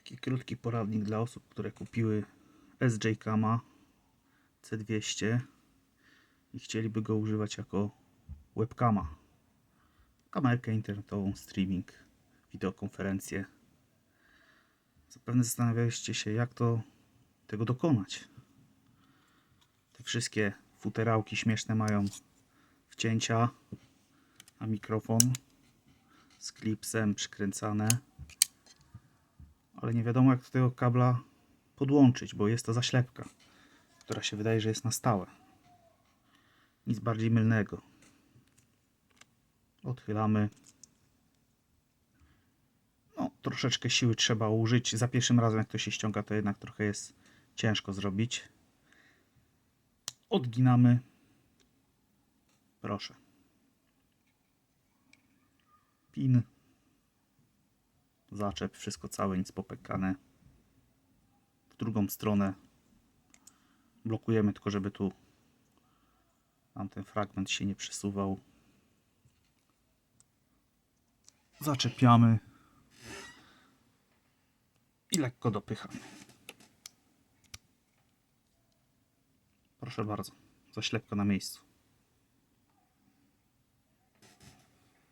Taki krótki poradnik dla osób, które kupiły SJ Cama C200 i chcieliby go używać jako webcama. Kamerkę internetową, streaming, wideokonferencję. Zapewne zastanawialiście się, jak tego dokonać. Te wszystkie futerałki śmieszne mają wcięcia, a mikrofon z klipsem przykręcane. Ale nie wiadomo, jak do tego kabla podłączyć, bo jest to zaślepka, która się wydaje, że jest na stałe. Nic bardziej mylnego. Odchylamy. No, troszeczkę siły trzeba użyć. Za pierwszym razem, jak to się ściąga, to jednak trochę jest ciężko zrobić. Odginamy. Proszę. Pin. Zaczep, wszystko całe, nic popękane. W drugą stronę blokujemy, tylko żeby tu nam ten fragment się nie przesuwał. Zaczepiamy i lekko dopychamy. Proszę bardzo, zaślepka na miejscu.